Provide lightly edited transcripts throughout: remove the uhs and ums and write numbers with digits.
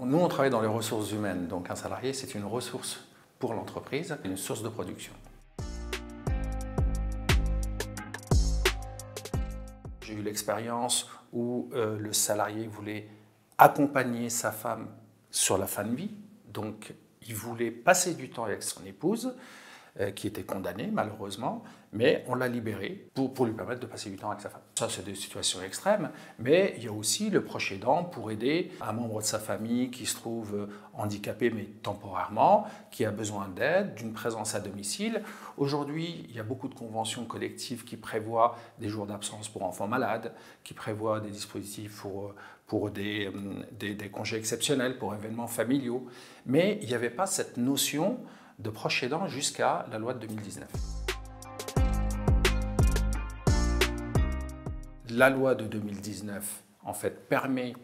Nous, on travaille dans les ressources humaines, donc un salarié, c'est une ressource pour l'entreprise, une source de production. J'ai eu l'expérience où le salarié voulait accompagner sa femme sur la fin de vie, donc il voulait passer du temps avec son épouse, qui était condamnée malheureusement, mais on l'a libéré pour lui permettre de passer du temps avec sa femme. Ça, c'est des situations extrêmes, mais il y a aussi le proche aidant pour aider un membre de sa famille qui se trouve handicapé, mais temporairement, qui a besoin d'aide, d'une présence à domicile. Aujourd'hui, il y a beaucoup de conventions collectives qui prévoient des jours d'absence pour enfants malades, qui prévoient des dispositifs pour des congés exceptionnels, pour événements familiaux, mais il n'y avait pas cette notion de proche aidant jusqu'à la loi de 2019. La loi de 2019, en fait, permet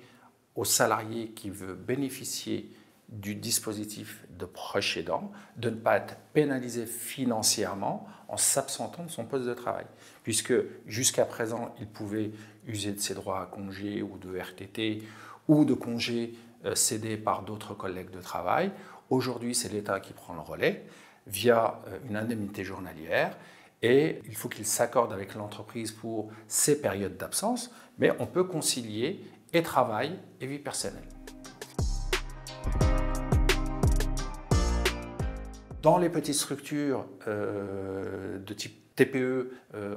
aux salariés qui veulent bénéficier du dispositif de proche aidant de ne pas être pénalisé financièrement en s'absentant de son poste de travail. Puisque jusqu'à présent, il pouvait user de ses droits à congé ou de RTT ou de congés cédés par d'autres collègues de travail. Aujourd'hui, c'est l'État qui prend le relais via une indemnité journalière et il faut qu'il s'accorde avec l'entreprise pour ces périodes d'absence, mais on peut concilier et travail et vie personnelle. Dans les petites structures de type TPE,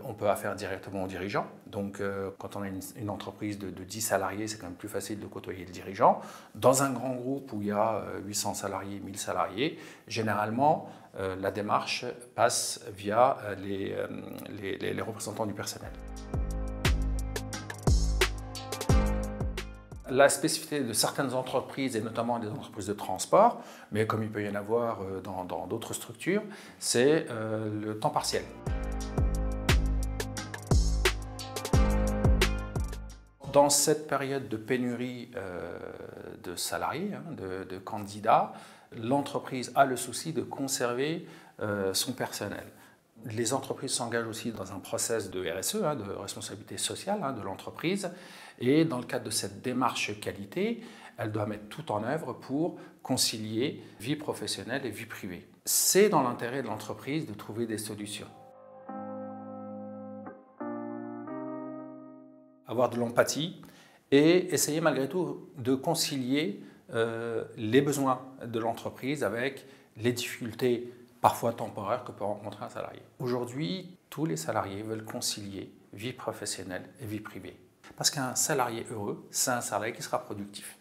on peut affaire directement au dirigeant. Donc, quand on a une entreprise de 10 salariés, c'est quand même plus facile de côtoyer le dirigeant. Dans un grand groupe où il y a 800 salariés, 1000 salariés, généralement, la démarche passe via les représentants du personnel. La spécificité de certaines entreprises, et notamment des entreprises de transport, mais comme il peut y en avoir dans d'autres structures, c'est le temps partiel. Dans cette période de pénurie de salariés, de candidats, l'entreprise a le souci de conserver son personnel. Les entreprises s'engagent aussi dans un process de RSE, de responsabilité sociale de l'entreprise. Et dans le cadre de cette démarche qualité, elle doit mettre tout en œuvre pour concilier vie professionnelle et vie privée. C'est dans l'intérêt de l'entreprise de trouver des solutions. Avoir de l'empathie et essayer malgré tout de concilier les besoins de l'entreprise avec les difficultés parfois temporaires que peut rencontrer un salarié. Aujourd'hui, tous les salariés veulent concilier vie professionnelle et vie privée. Parce qu'un salarié heureux, c'est un salarié qui sera productif.